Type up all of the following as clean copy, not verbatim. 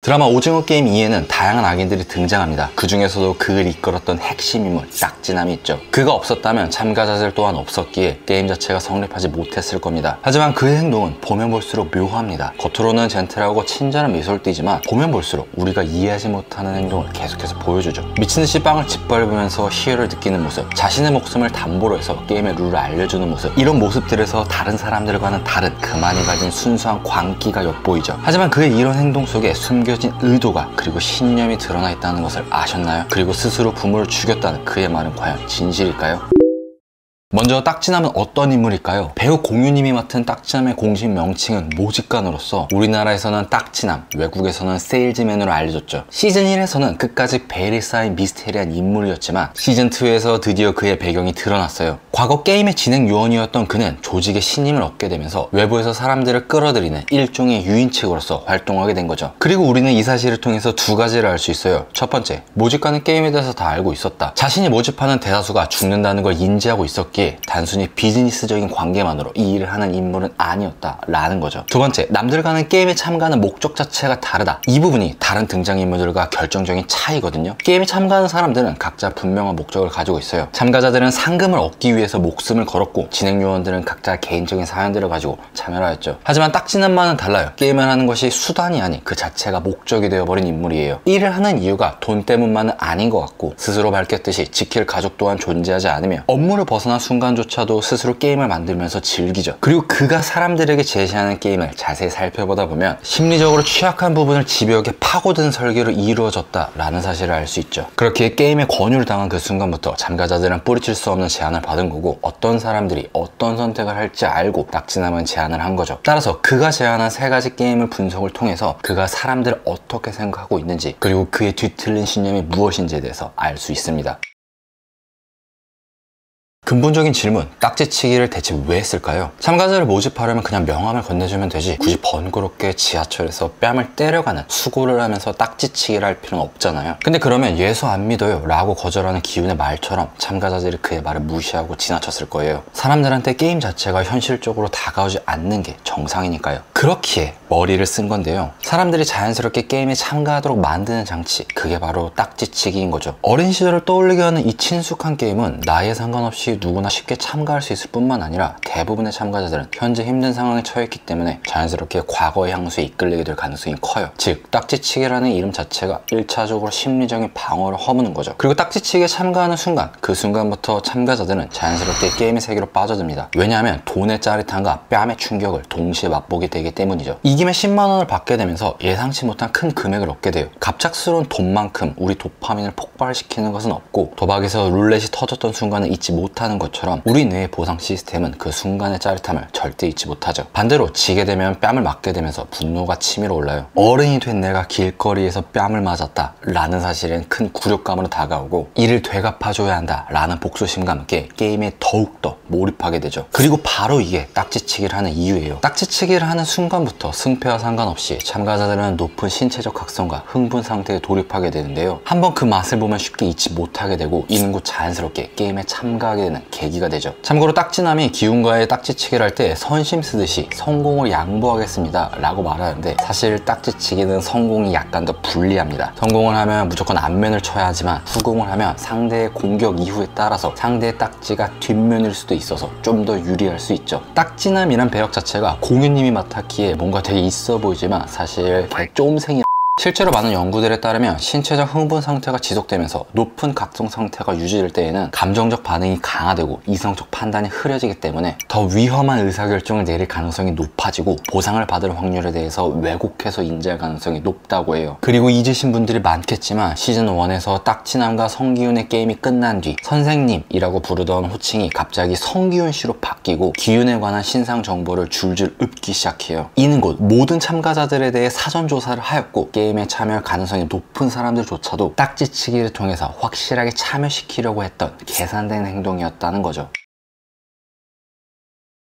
드라마 오징어 게임 2에는 다양한 악인들이 등장합니다. 그 중에서도 그를 이끌었던 핵심 인물 딱지남이 있죠. 그가 없었다면 참가자들 또한 없었기에 게임 자체가 성립하지 못했을 겁니다. 하지만 그의 행동은 보면 볼수록 묘합니다. 겉으로는 젠틀하고 친절한 미소를 띠지만 보면 볼수록 우리가 이해하지 못하는 행동을 계속해서 보여주죠. 미친듯이 빵을 짓밟으면서 희열을 느끼는 모습, 자신의 목숨을 담보로 해서 게임의 룰을 알려주는 모습, 이런 모습들에서 다른 사람들과는 다른 그만이 가진 순수한 광기가 엿보이죠. 하지만 그의 이런 행동 속에 숨겨진 의도가 그리고 신념이 드러나 있다는 것을 아셨나요? 그리고 스스로 부모를 죽였다는 그의 말은 과연 진실일까요? 먼저 딱지남은 어떤 인물일까요? 배우 공유님이 맡은 딱지남의 공식 명칭은 모직간으로서 우리나라에서는 딱지남, 외국에서는 세일즈맨으로 알려졌죠. 시즌 1에서는 끝까지 베일이 쌓인 미스테리한 인물이었지만 시즌 2에서 드디어 그의 배경이 드러났어요. 과거 게임의 진행 요원이었던 그는 조직의 신임을 얻게 되면서 외부에서 사람들을 끌어들이는 일종의 유인책으로서 활동하게 된 거죠. 그리고 우리는 이 사실을 통해서 두 가지를 알 수 있어요. 첫 번째, 모직간은 게임에 대해서 다 알고 있었다. 자신이 모집하는 대다수가 죽는다는 걸 인지하고 있었기에 단순히 비즈니스적인 관계만으로 이 일을 하는 인물은 아니었다라는 거죠. 두 번째, 남들과는 게임에 참가하는 목적 자체가 다르다. 이 부분이 다른 등장인물들과 결정적인 차이거든요. 게임에 참가하는 사람들은 각자 분명한 목적을 가지고 있어요. 참가자들은 상금을 얻기 위해서 목숨을 걸었고 진행 요원들은 각자 개인적인 사연들을 가지고 참여를 하였죠. 하지만 딱지남만은 달라요. 게임을 하는 것이 수단이 아닌 그 자체가 목적이 되어버린 인물이에요. 이 일을 하는 이유가 돈 때문만은 아닌 것 같고 스스로 밝혔듯이 지킬 가족 또한 존재하지 않으며 업무를 벗어난 순간조차도 스스로 게임을 만들면서 즐기죠. 그리고 그가 사람들에게 제시하는 게임을 자세히 살펴보다 보면 심리적으로 취약한 부분을 집요하게 파고드는 설계로 이루어졌다라는 사실을 알 수 있죠. 그렇게 게임에 권유를 당한 그 순간부터 참가자들은 뿌리칠 수 없는 제안을 받은 거고 어떤 사람들이 어떤 선택을 할지 알고 딱지남은 제안을 한 거죠. 따라서 그가 제안한 세 가지 게임을 분석을 통해서 그가 사람들을 어떻게 생각하고 있는지 그리고 그의 뒤틀린 신념이 무엇인지에 대해서 알 수 있습니다. 근본적인 질문, 딱지치기를 대체 왜 했을까요? 참가자를 모집하려면 그냥 명함을 건네주면 되지 굳이 번거롭게 지하철에서 뺨을 때려가는 수고를 하면서 딱지치기를 할 필요는 없잖아요. 근데 그러면 예수 안 믿어요 라고 거절하는 기훈의 말처럼 참가자들이 그의 말을 무시하고 지나쳤을 거예요. 사람들한테 게임 자체가 현실적으로 다가오지 않는 게 정상이니까요. 그렇기에 머리를 쓴 건데요. 사람들이 자연스럽게 게임에 참가하도록 만드는 장치, 그게 바로 딱지치기인 거죠. 어린 시절을 떠올리게 하는 이 친숙한 게임은 나이에 상관없이 누구나 쉽게 참가할 수 있을 뿐만 아니라 대부분의 참가자들은 현재 힘든 상황에 처했기 때문에 자연스럽게 과거의 향수에 이끌리게 될 가능성이 커요. 즉 딱지치기라는 이름 자체가 1차적으로 심리적인 방어를 허무는 거죠. 그리고 딱지치기에 참가하는 순간, 그 순간부터 참가자들은 자연스럽게 게임의 세계로 빠져듭니다. 왜냐하면 돈의 짜릿함과 뺨의 충격을 동시에 맛보게 되기 때문이죠. 이김에 10만 원을 받게 되면서 예상치 못한 큰 금액을 얻게 돼요. 갑작스러운 돈만큼 우리 도파민을 폭발시키는 것은 없고 도박에서 룰렛이 터졌던 순간을 잊지 못하는 것처럼 우리 뇌의 보상 시스템은 그 순간의 짜릿함을 절대 잊지 못하죠. 반대로 지게 되면 뺨을 맞게 되면서 분노가 치밀어 올라요. 어른이 된 내가 길거리에서 뺨을 맞았다 라는 사실엔 큰 굴욕감으로 다가오고 이를 되갚아줘야 한다 라는 복수심과 함께 게임에 더욱더 몰입하게 되죠. 그리고 바로 이게 딱지치기를 하는 이유예요. 딱지치기를 하는 순간부터 승패와 상관없이 참가자들은 높은 신체적 각성과 흥분 상태에 돌입하게 되는데요. 한번 그 맛을 보면 쉽게 잊지 못하게 되고 이는 곧 자연스럽게 게임에 참가하게 되는 계기가 되죠. 참고로 딱지남이 기훈과의 딱지치기를 할 때 선심 쓰듯이 성공을 양보하겠습니다 라고 말하는데 사실 딱지치기는 성공이 약간 더 불리합니다. 성공을 하면 무조건 앞면을 쳐야 하지만 후공을 하면 상대의 공격 이후에 따라서 상대의 딱지가 뒷면일 수도 있어서 좀 더 유리할 수 있죠. 딱지남이란 배역 자체가 공유님이 맡았기에 뭔가 되게 있어 보이지만 사실 개쫌생이 실제로 많은 연구들에 따르면 신체적 흥분 상태가 지속되면서 높은 각성 상태가 유지될 때에는 감정적 반응이 강화되고 이성적 판단이 흐려지기 때문에 더 위험한 의사결정을 내릴 가능성이 높아지고 보상을 받을 확률에 대해서 왜곡해서 인지할 가능성이 높다고 해요. 그리고 잊으신 분들이 많겠지만 시즌 1에서 딱지남과 성기훈의 게임이 끝난 뒤 선생님이라고 부르던 호칭이 갑자기 성기훈 씨로 바뀌고 기훈에 관한 신상 정보를 줄줄 읊기 시작해요. 이는 곧 모든 참가자들에 대해 사전조사를 하였고 게임에 참여할 가능성이 높은 사람들조차도 딱지치기를 통해서 확실하게 참여시키려고 했던 계산된 행동이었다는 거죠.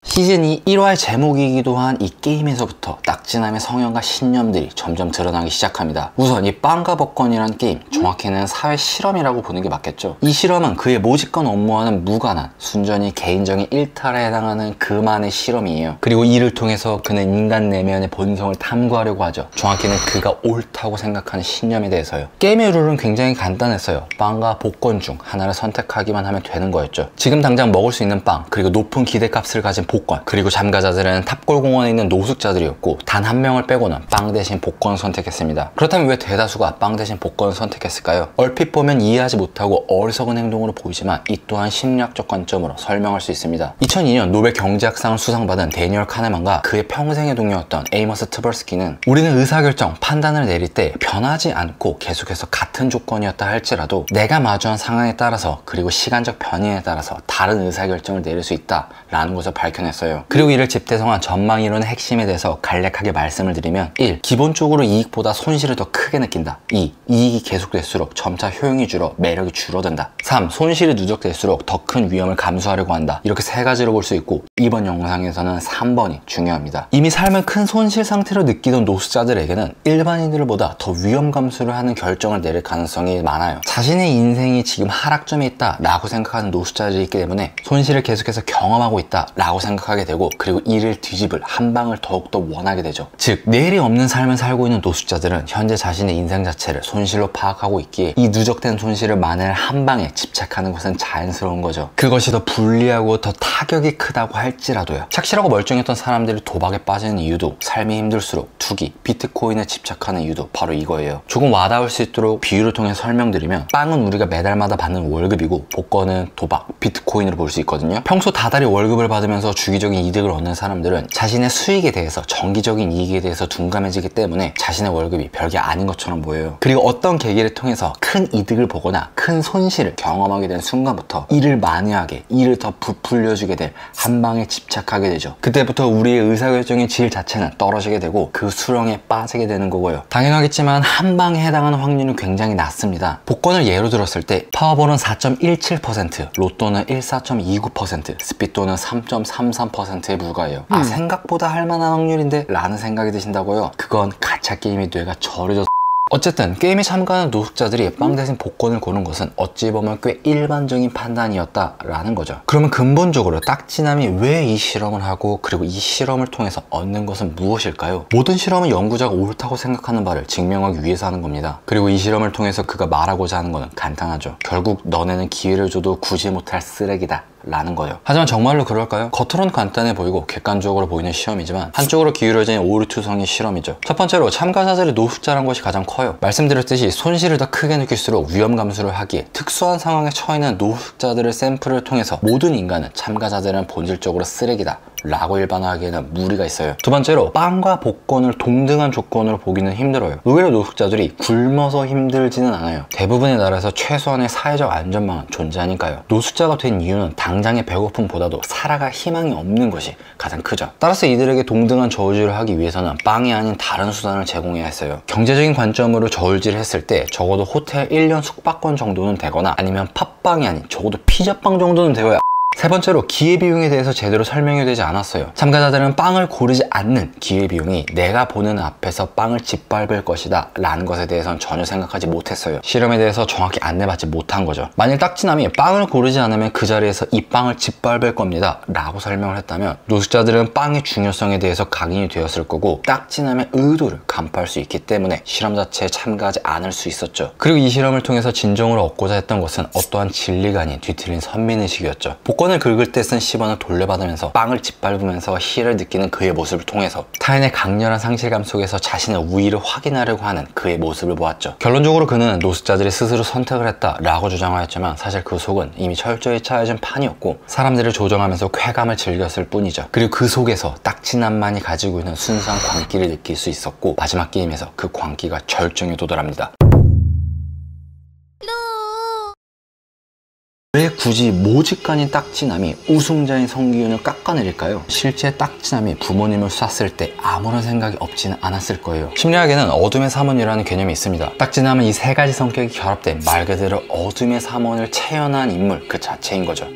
시즌2 1화의 제목이기도 한 이 게임에서부터 딱지남의 성향과 신념들이 점점 드러나기 시작합니다. 우선 이 빵과 복권이란 게임, 정확히는 사회 실험이라고 보는 게 맞겠죠. 이 실험은 그의 모집관 업무와는 무관한 순전히 개인적인 일탈에 해당하는 그만의 실험이에요. 그리고 이를 통해서 그는 인간 내면의 본성을 탐구하려고 하죠. 정확히는 그가 옳다고 생각하는 신념에 대해서요. 게임의 룰은 굉장히 간단했어요. 빵과 복권 중 하나를 선택하기만 하면 되는 거였죠. 지금 당장 먹을 수 있는 빵, 그리고 높은 기대값을 가진 복권, 그리고 참가자들은 탑골공원에 있는 노숙자들이었고 단 한 명을 빼고는 빵 대신 복권을 선택했습니다. 그렇다면 왜 대다수가 빵 대신 복권을 선택했을까요? 얼핏 보면 이해하지 못하고 어리석은 행동으로 보이지만 이 또한 심리학적 관점으로 설명할 수 있습니다. 2002년 노벨 경제학상을 수상받은 데니얼 카네만과 그의 평생의 동료였던 에이머스 트버스키는 우리는 의사결정, 판단을 내릴 때 변하지 않고 계속해서 같은 조건이었다 할지라도 내가 마주한 상황에 따라서 그리고 시간적 변이에 따라서 다른 의사결정을 내릴 수 있다라는 것을 밝혀냈어요. 그리고 이를 집대성한 전망이론의 핵심에 대해서 간략하게 말씀을 드리면 1. 기본적으로 이익보다 손실을 더 크게 느낀다. 2. 이익이 계속될수록 점차 효용이 줄어 매력이 줄어든다. 3. 손실이 누적될수록 더 큰 위험을 감수하려고 한다. 이렇게 세 가지로 볼 수 있고 이번 영상에서는 3번이 중요합니다. 이미 삶을 큰 손실 상태로 느끼던 노숙자들에게는 일반인들보다 더 위험 감수를 하는 결정을 내릴 가능성이 많아요. 자신의 인생이 지금 하락점에 있다 라고 생각하는 노숙자들이 있기 때문에 손실을 계속해서 경험하고 있다 라고 생각하게 되고 그리고 이를 뒤집을 한 방을 더욱더 원하게 되죠. 즉 내일이 없는 삶을 살고 있는 노숙자들은 현재 자신의 인생 자체를 손실로 파악하고 있기에 이 누적된 손실을 만날 한 방에 집착하는 것은 자연스러운 거죠. 그것이 더 불리하고 더 타격이 크다고 할지라도요. 착실하고 멀쩡했던 사람들이 도박에 빠지는 이유도 삶이 힘들수록 투기, 비트코인에 집착하는 이유도 바로 이거예요. 조금 와닿을 수 있도록 비유를 통해 설명드리면 빵은 우리가 매달마다 받는 월급이고 복권은 도박, 비트코인으로 볼 수 있거든요. 평소 다달이 월급을 받으면서 주기적인 이득을 얻는 사람들은 자신의 수익에 대해서 정기적인 이익에 대해서 둔감해지기 때문에 자신의 월급이 별게 아닌 것처럼 보여요. 그리고 어떤 계기를 통해서 큰 이득을 보거나 큰 손실을 경험하게 된 순간부터 이를 만회하게, 이를 더 부풀려주게 될 한 방에 집착하게 되죠. 그때부터 우리의 의사결정의 질 자체는 떨어지게 되고 그 수렁에 빠지게 되는 거고요. 당연하겠지만 한 방에 해당하는 확률은 굉장히 낮습니다. 복권을 예로 들었을 때 파워볼은 4.17%, 로또는 14.29%, 스피또는 3.33%에 불과해요. 아 생각보다 할만한 확률인데 라는 생각이 드신다고요? 그건 가챠 게임의 뇌가 저려져. 어쨌든 게임에 참가하는 노숙자들이 빵 대신 복권을 고른 것은 어찌 보면 꽤 일반적인 판단이었다라는 거죠. 그러면 근본적으로 딱지남이 왜 이 실험을 하고 그리고 이 실험을 통해서 얻는 것은 무엇일까요? 모든 실험은 연구자가 옳다고 생각하는 바를 증명하기 위해서 하는 겁니다. 그리고 이 실험을 통해서 그가 말하고자 하는 것은 간단하죠. 결국 너네는 기회를 줘도 구지 못할 쓰레기다 라는 거예요. 하지만 정말로 그럴까요? 겉으로는 간단해 보이고 객관적으로 보이는 시험이지만 한쪽으로 기울어진 오류투성이 실험이죠. 첫 번째로 참가자들의 노숙자란 것이 가장 커요. 말씀드렸듯이 손실을 더 크게 느낄수록 위험 감수를 하기에 특수한 상황에 처해 있는 노숙자들의 샘플을 통해서 모든 인간은 참가자들은 본질적으로 쓰레기다 라고 일반화하기에는 무리가 있어요. 두 번째로 빵과 복권을 동등한 조건으로 보기는 힘들어요. 의외로 노숙자들이 굶어서 힘들지는 않아요. 대부분의 나라에서 최소한의 사회적 안전망은 존재하니까요. 노숙자가 된 이유는 당장의 배고픔보다도 살아갈 희망이 없는 것이 가장 크죠. 따라서 이들에게 동등한 저울질을 하기 위해서는 빵이 아닌 다른 수단을 제공해야 했어요. 경제적인 관점으로 저울질을 했을 때 적어도 호텔 1년 숙박권 정도는 되거나 아니면 팥빵이 아닌 적어도 피자빵 정도는 되어야. 세 번째로 기회비용에 대해서 제대로 설명이 되지 않았어요. 참가자들은 빵을 고르지 않는 기회비용이 내가 보는 앞에서 빵을 짓밟을 것이다 라는 것에 대해서는 전혀 생각하지 못했어요. 실험에 대해서 정확히 안내받지 못한 거죠. 만일 딱지남이 빵을 고르지 않으면 그 자리에서 이 빵을 짓밟을 겁니다 라고 설명을 했다면 노숙자들은 빵의 중요성에 대해서 각인이 되었을 거고 딱지남의 의도를 간파할 수 있기 때문에 실험 자체에 참가하지 않을 수 있었죠. 그리고 이 실험을 통해서 진정으로 얻고자 했던 것은 어떠한 진리가 아닌 뒤틀린 선민의식이었죠. 복권을 긁을 때 쓴 10원을 돌려받으면서 빵을 짓밟으면서 희열을 느끼는 그의 모습을 통해서 타인의 강렬한 상실감 속에서 자신의 우위를 확인하려고 하는 그의 모습을 보았죠. 결론적으로 그는 노숙자들이 스스로 선택을 했다라고 주장하였지만 사실 그 속은 이미 철저히 짜여진 판이었고 사람들을 조정하면서 쾌감을 즐겼을 뿐이죠. 그리고 그 속에서 딱지남만이 가지고 있는 순수한 광기를 느낄 수 있었고 마지막 게임에서 그 광기가 절정에 도달합니다. 왜 굳이 모직간인 딱지남이 우승자인 성기훈을 깎아내릴까요? 실제 딱지남이 부모님을 쐈을 때 아무런 생각이 없지는 않았을 거예요. 심리학에는 어둠의 삼원이라는 개념이 있습니다. 딱지남은 이 세 가지 성격이 결합된 말 그대로 어둠의 삼원을 체현한 인물 그 자체인 거죠.